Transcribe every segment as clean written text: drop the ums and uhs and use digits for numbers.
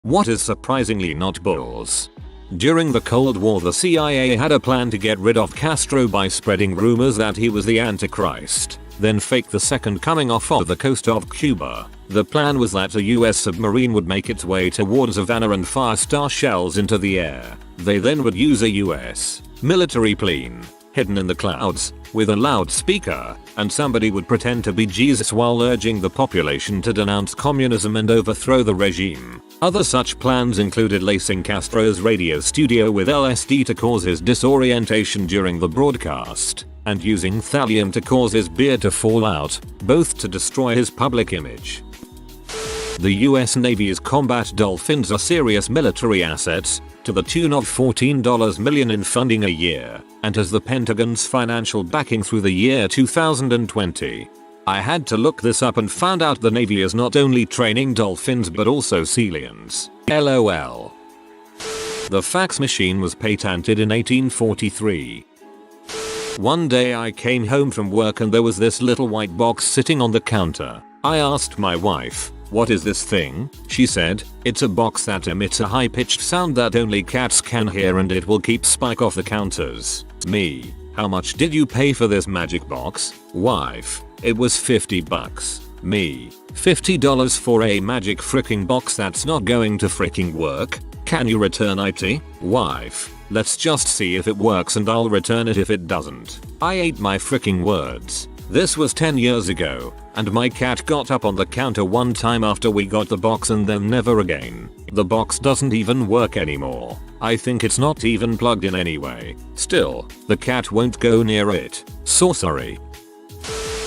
What is surprisingly not balls? During the Cold War, the CIA had a plan to get rid of Castro by spreading rumors that he was the Antichrist, then fake the second coming off the coast of Cuba. The plan was that a US submarine would make its way towards Havana and fire star shells into the air. They then would use a US military plane, hidden in the clouds, with a loudspeaker, and somebody would pretend to be Jesus while urging the population to denounce communism and overthrow the regime. Other such plans included lacing Castro's radio studio with LSD to cause his disorientation during the broadcast, and using thallium to cause his beard to fall out, both to destroy his public image. The US Navy's combat dolphins are serious military assets, to the tune of $14 million in funding a year, and has the Pentagon's financial backing through the year 2020. I had to look this up and found out the Navy is not only training dolphins but also celians. LOL. The fax machine was patented in 1843. One day I came home from work and there was this little white box sitting on the counter. I asked my wife, "What is this thing?" She said, "It's a box that emits a high-pitched sound that only cats can hear and it will keep Spike off the counters." Me, "How much did you pay for this magic box?" Wife, "It was $50. Me, $50 for a magic fricking box that's not going to fricking work? Can you return it? Wife, "Let's just see if it works and I'll return it if it doesn't." I ate my fricking words. This was 10 years ago, and my cat got up on the counter one time after we got the box and then never again. The box doesn't even work anymore. I think it's not even plugged in anyway. Still, the cat won't go near it. So sorry.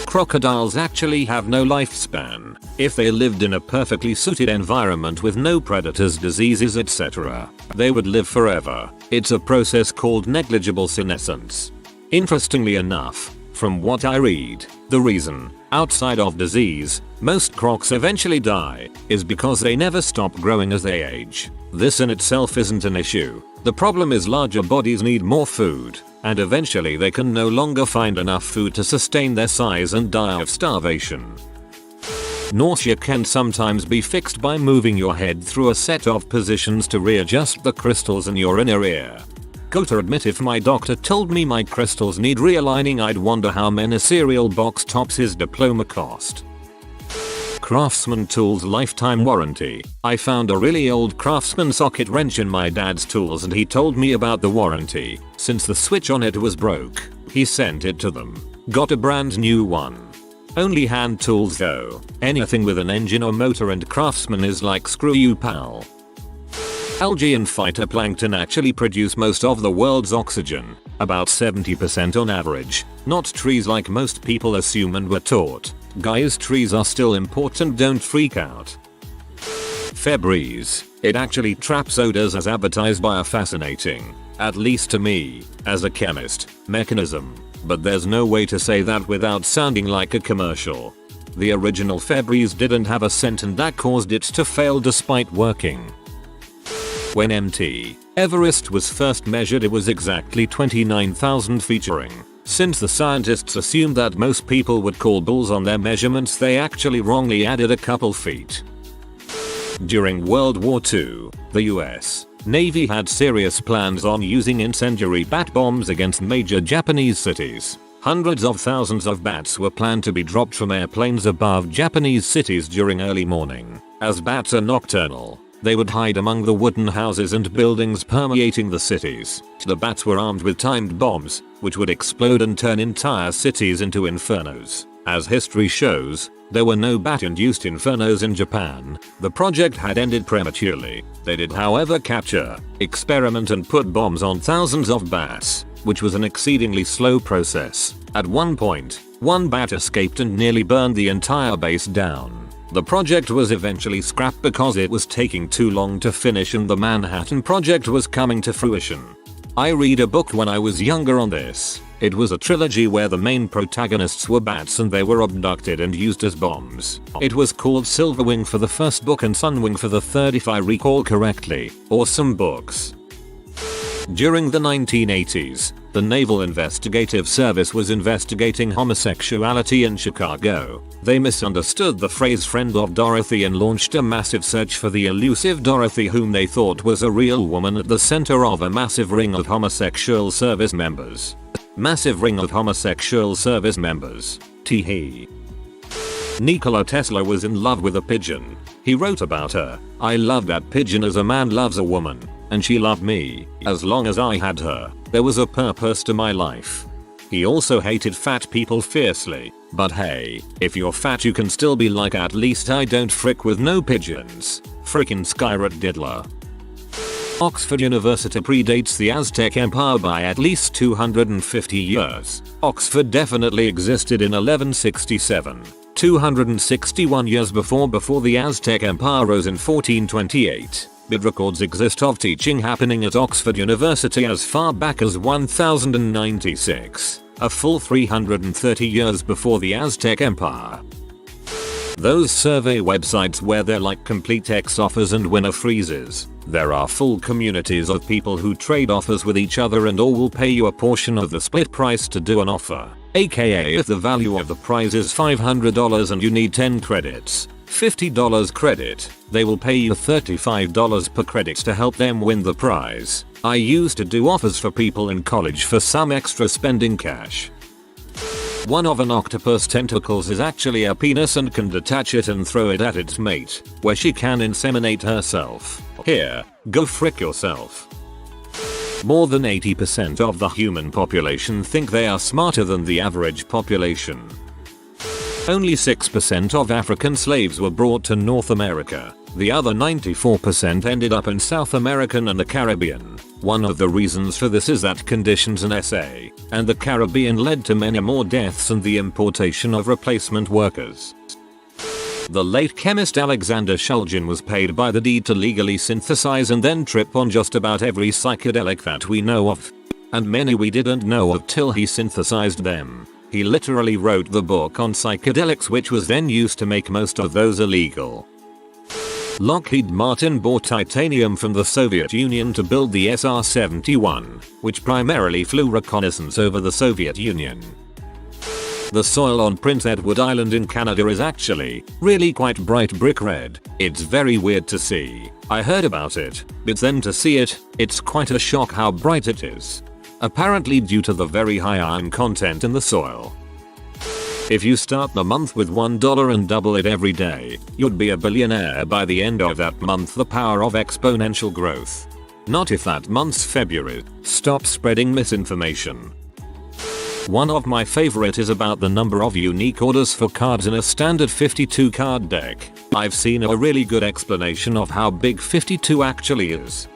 Crocodiles actually have no lifespan. If they lived in a perfectly suited environment with no predators, diseases, etc., they would live forever. It's a process called negligible senescence. Interestingly enough, from what I read, the reason, outside of disease, most crocs eventually die is because they never stop growing as they age. This in itself isn't an issue. The problem is larger bodies need more food, and eventually they can no longer find enough food to sustain their size and die of starvation. Nausea can sometimes be fixed by moving your head through a set of positions to readjust the crystals in your inner ear. Gotta admit, if my doctor told me my crystals need realigning, I'd wonder how many cereal box tops his diploma cost. Craftsman tools lifetime warranty. I found a really old Craftsman socket wrench in my dad's tools and he told me about the warranty. Since the switch on it was broke, he sent it to them. Got a brand new one. Only hand tools though. Anything with an engine or motor and Craftsman is like, screw you pal. Algae and phytoplankton actually produce most of the world's oxygen, about 70% on average, not trees like most people assume and were taught. Guys, trees are still important, don't freak out. Febreze. It actually traps odors as advertised by a fascinating, at least to me, as a chemist, mechanism. But there's no way to say that without sounding like a commercial. The original Febreze didn't have a scent and that caused it to fail despite working. When Mt. Everest was first measured, it was exactly 29,000 feet. Since the scientists assumed that most people would call bulls on their measurements, they actually wrongly added a couple feet. During World War II, the US Navy had serious plans on using incendiary bat bombs against major Japanese cities. Hundreds of thousands of bats were planned to be dropped from airplanes above Japanese cities during early morning. As bats are nocturnal, they would hide among the wooden houses and buildings permeating the cities. The bats were armed with timed bombs, which would explode and turn entire cities into infernos. As history shows, there were no bat-induced infernos in Japan. The project had ended prematurely. They did, however, capture, experiment and put bombs on thousands of bats, which was an exceedingly slow process. At one point, one bat escaped and nearly burned the entire base down. The project was eventually scrapped because it was taking too long to finish and the Manhattan Project was coming to fruition. I read a book when I was younger on this. It was a trilogy where the main protagonists were bats and they were abducted and used as bombs. It was called Silverwing for the first book and Sunwing for the third, if I recall correctly. Awesome books. During the 1980s, The Naval Investigative Service was investigating homosexuality in Chicago. They misunderstood the phrase "friend of Dorothy" and launched a massive search for the elusive Dorothy, whom they thought was a real woman at the center of a massive ring of homosexual service members. Massive ring of homosexual service members. Tee. Nikola Tesla was in love with a pigeon. He wrote about her, "I loved that pigeon as a man loves a woman, and she loved me. As long as I had her, there was a purpose to my life." He also hated fat people fiercely, but hey, if you're fat you can still be like, "At least I don't frick with no pigeons." Frickin' Skyrat Diddler. Oxford University predates the Aztec Empire by at least 250 years. Oxford definitely existed in 1167. 261 years before the Aztec Empire rose in 1428. But records exist of teaching happening at Oxford University as far back as 1096, a full 330 years before the Aztec Empire. Those survey websites where they're like complete X offers and winner freezes. There are full communities of people who trade offers with each other and all will pay you a portion of the split price to do an offer. AKA if the value of the prize is $500 and you need 10 credits, $50 credit, they will pay you $35 per credit to help them win the prize. I used to do offers for people in college for some extra spending cash. One of an octopus tentacles is actually a penis and can detach it and throw it at its mate, where she can inseminate herself. Here, go frick yourself. More than 80% of the human population think they are smarter than the average population. Only 6% of African slaves were brought to North America. The other 94% ended up in South America and the Caribbean. One of the reasons for this is that conditions in SA and the Caribbean led to many more deaths and the importation of replacement workers. The late chemist Alexander Shulgin was paid by the deed to legally synthesize and then trip on just about every psychedelic that we know of. And many we didn't know of till he synthesized them. He literally wrote the book on psychedelics, which was then used to make most of those illegal. Lockheed Martin bought titanium from the Soviet Union to build the SR-71, which primarily flew reconnaissance over the Soviet Union. The soil on Prince Edward Island in Canada is actually really quite bright brick red. It's very weird to see. I heard about it, but then to see it, it's quite a shock how bright it is. Apparently due to the very high iron content in the soil. If you start the month with $1 and double it every day, you'd be a billionaire by the end of that month. The power of exponential growth. Not if that month's February. Stop spreading misinformation. One of my favorite is about the number of unique orders for cards in a standard 52 card deck. I've seen a really good explanation of how big 52 actually is.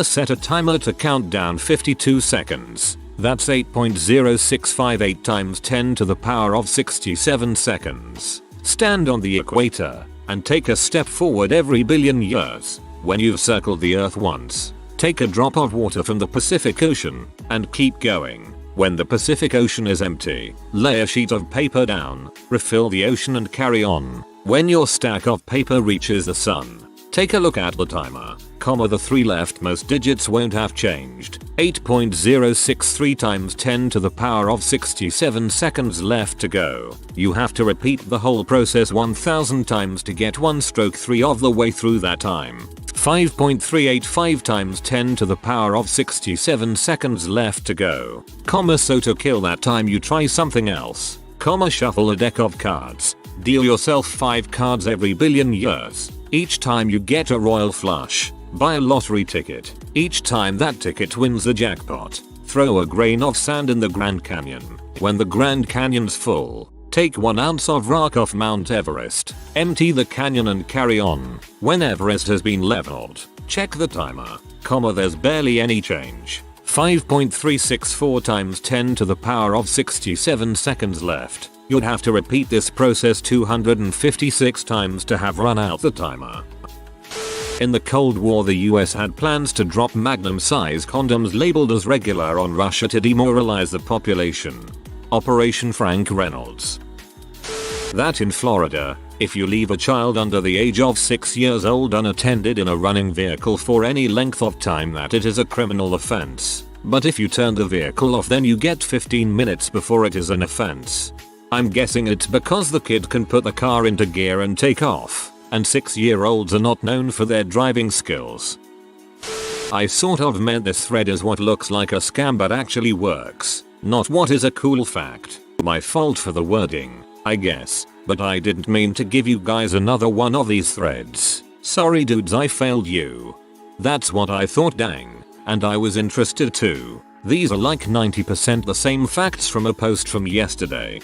Set a timer to count down 52 seconds. That's 8.0658 times 10 to the power of 67 seconds. Stand on the equator and take a step forward every billion years. When you've circled the earth once, take a drop of water from the Pacific Ocean and keep going. When the Pacific Ocean is empty, lay a sheet of paper down, refill the ocean and carry on. When your stack of paper reaches the sun, take a look at the timer, the three leftmost digits won't have changed. 8.063 times 10 to the power of 67 seconds left to go. You have to repeat the whole process 1000 times to get 1/3 of the way through that time. 5.385 times 10 to the power of 67 seconds left to go. So to kill that time you try something else. Shuffle a deck of cards. Deal yourself 5 cards every billion years. Each time you get a royal flush. Buy a lottery ticket. Each time that ticket wins the jackpot. Throw a grain of sand in the Grand Canyon. When the Grand Canyon's full, take 1 ounce of rock off Mount Everest. Empty the canyon and carry on. When Everest has been leveled, check the timer. There's barely any change. 5.364 times 10 to the power of 67 seconds left. You'd have to repeat this process 256 times to have run out the timer. In the Cold War, the US had plans to drop magnum-size condoms labeled as regular on Russia to demoralize the population. Operation Frank Reynolds. That in Florida, if you leave a child under the age of 6 years old unattended in a running vehicle for any length of time, that it is a criminal offense. But if you turn the vehicle off, then you get 15 minutes before it is an offense. I'm guessing it's because the kid can put the car into gear and take off, and 6-year-olds are not known for their driving skills. I sort of meant this thread is what looks like a scam but actually works, not what is a cool fact. My fault for the wording, I guess, but I didn't mean to give you guys another one of these threads. Sorry dudes, I failed you. That's what I thought, dang. And I was interested too. These are like 90% the same facts from a post from yesterday.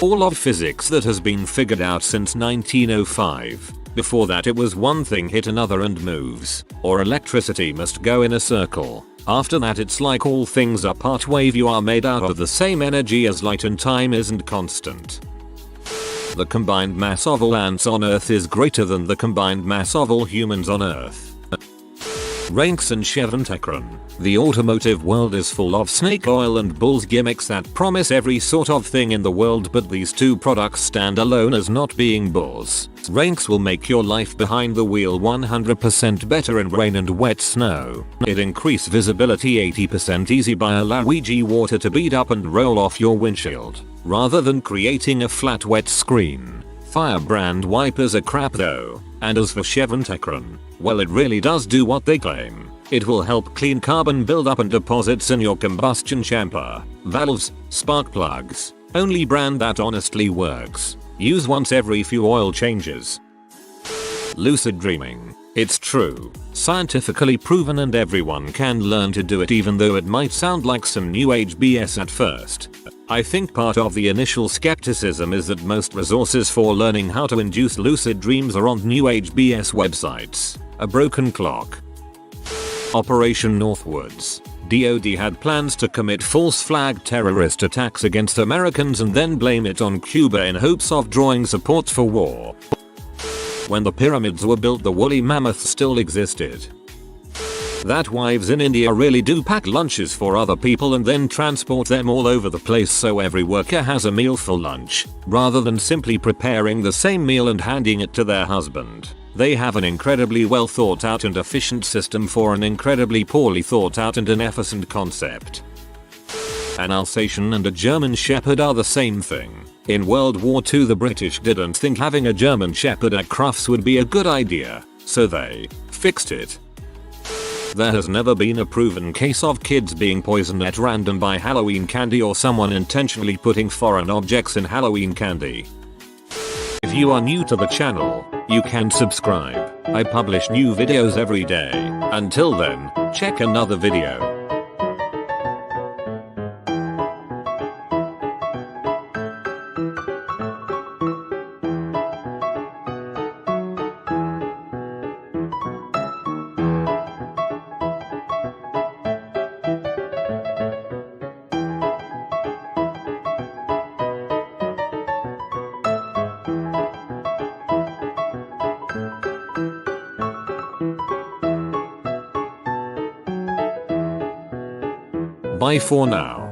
All of physics that has been figured out since 1905. Before that it was one thing hit another and moves, or electricity must go in a circle. After that it's like all things are part wave, you are made out of the same energy as light and time isn't constant. The combined mass of all ants on Earth is greater than the combined mass of all humans on Earth. Ranks and Cheventecron. The automotive world is full of snake oil and bulls gimmicks that promise every sort of thing in the world, but these two products stand alone as not being bulls. Ranks will make your life behind the wheel 100% better in rain and wet snow. It increase visibility 80% easy by allowing water to bead up and roll off your windshield, rather than creating a flat wet screen. Firebrand wipers are crap though. And as for Cheventecron, well, it really does do what they claim. It will help clean carbon buildup and deposits in your combustion chamber. Valves, spark plugs. Only brand that honestly works. Use once every few oil changes. Lucid dreaming. It's true. Scientifically proven and everyone can learn to do it, even though it might sound like some new age BS at first. I think part of the initial skepticism is that most resources for learning how to induce lucid dreams are on new age BS websites. A broken clock. Operation Northwoods. DoD had plans to commit false flag terrorist attacks against Americans and then blame it on Cuba in hopes of drawing support for war. When the pyramids were built, the woolly mammoths still existed. That wives in India really do pack lunches for other people and then transport them all over the place so every worker has a meal for lunch, rather than simply preparing the same meal and handing it to their husband. They have an incredibly well thought out and efficient system for an incredibly poorly thought out and inefficient concept. An Alsatian and a German Shepherd are the same thing. In World War II the British didn't think having a German Shepherd at Crufts would be a good idea, so they fixed it. There has never been a proven case of kids being poisoned at random by Halloween candy or someone intentionally putting foreign objects in Halloween candy. If you are new to the channel, you can subscribe. I publish new videos every day. Until then, check another video. Bye for now.